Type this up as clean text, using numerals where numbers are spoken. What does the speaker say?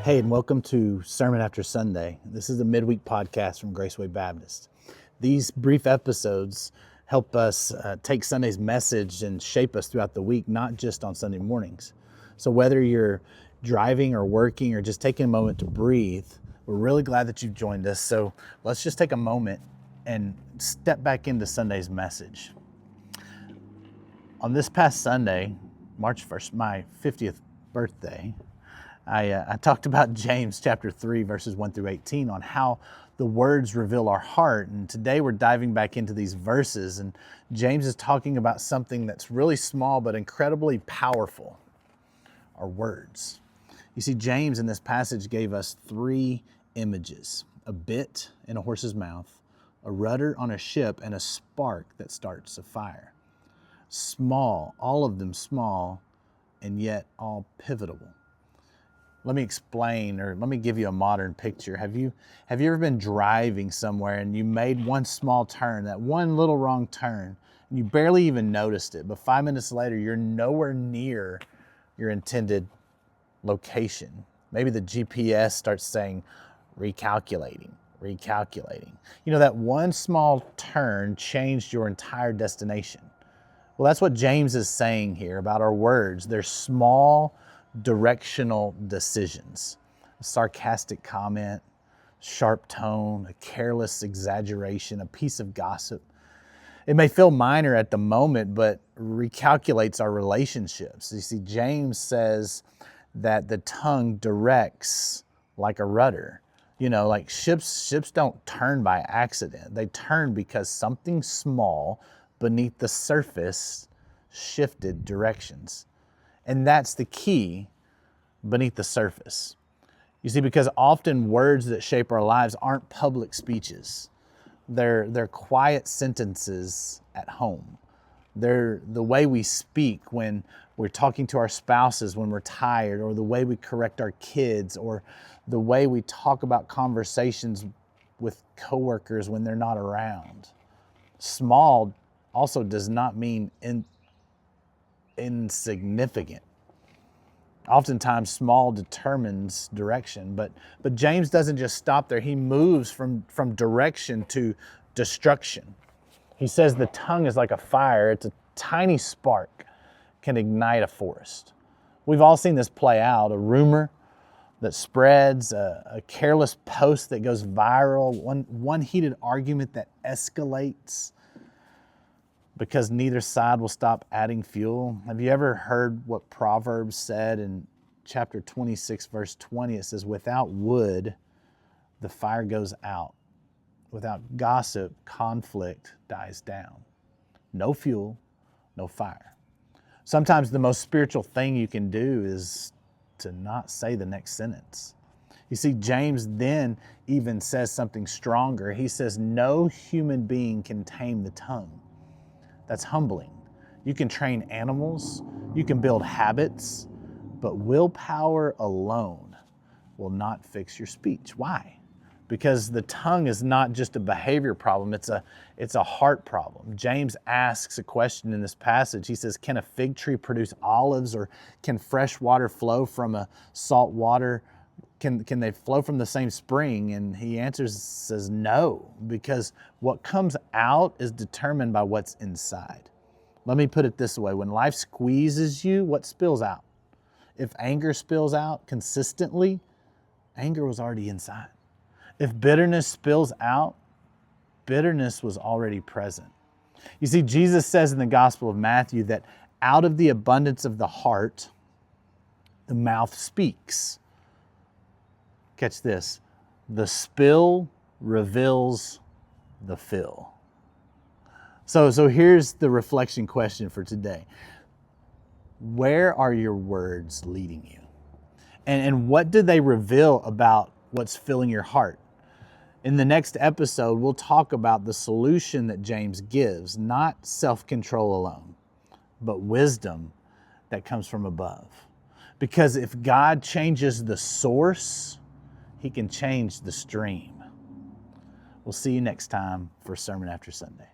Hey, and welcome to Sermon After Sunday. This is a midweek podcast from Graceway Baptist. These brief episodes help us take Sunday's message and shape us throughout the week, not just on Sunday mornings. So whether you're driving or working or just taking a moment to breathe, we're really glad that you've joined us. So let's just take a moment and step back into Sunday's message. On this past Sunday, March 1st, my 50th birthday, I talked about James chapter 3, verses 1 through 18 on how the words reveal our heart. And today we're diving back into these verses. And James is talking about something that's really small but incredibly powerful, our words. You see, James in this passage gave us three images: a bit in a horse's mouth, a rudder on a ship, and a spark that starts a fire. Small, all of them small, and yet all pivotal. Let me explain, or let me give you a modern picture. Have you ever been driving somewhere and you made one small turn, that one little wrong turn, and you barely even noticed it, but 5 minutes later, you're nowhere near your intended location? Maybe the GPS starts saying, recalculating. You know, that one small turn changed your entire destination. Well, that's what James is saying here about our words. They're small, directional decisions. A sarcastic comment, sharp tone, a careless exaggeration, a piece of gossip. It may feel minor at the moment, but recalculates our relationships. You see, James says that the tongue directs like a rudder. You know, like ships don't turn by accident. They turn because something small beneath the surface shifted directions. And that's the key, beneath the surface. You see, because often words that shape our lives aren't public speeches. They're quiet sentences at home. They're the way we speak when we're talking to our spouses when we're tired, or the way we correct our kids, or the way we talk about conversations with coworkers when they're not around. Small also does not mean insignificant. Oftentimes, small determines direction, but James doesn't just stop there. He moves from direction to destruction. He says the tongue is like a fire. It's a tiny spark, can ignite a forest. We've all seen this play out: a rumor that spreads, a careless post that goes viral, one heated argument that escalates because neither side will stop adding fuel. Have you ever heard what Proverbs said in chapter 26, verse 20? It says, without wood, the fire goes out. Without gossip, conflict dies down. No fuel, no fire. Sometimes the most spiritual thing you can do is to not say the next sentence. You see, James then even says something stronger. He says, no human being can tame the tongue. That's humbling. You can train animals, you can build habits, but willpower alone will not fix your speech. Why? Because the tongue is not just a behavior problem, it's a heart problem. James asks a question in this passage. He says, can a fig tree produce olives, or can fresh water flow from a salt water? Can they flow from the same spring? And he says no, because what comes out is determined by what's inside. Let me put it this way. When life squeezes you, what spills out? If anger spills out consistently, anger was already inside. If bitterness spills out, bitterness was already present. You see, Jesus says in the Gospel of Matthew that out of the abundance of the heart, the mouth speaks. Catch this. The spill reveals the fill. So here's the reflection question for today. Where are your words leading you? And what do they reveal about what's filling your heart? In the next episode, we'll talk about the solution that James gives, not self-control alone, but wisdom that comes from above. Because if God changes the source, He can change the stream. We'll see you next time for Sermon After Sunday.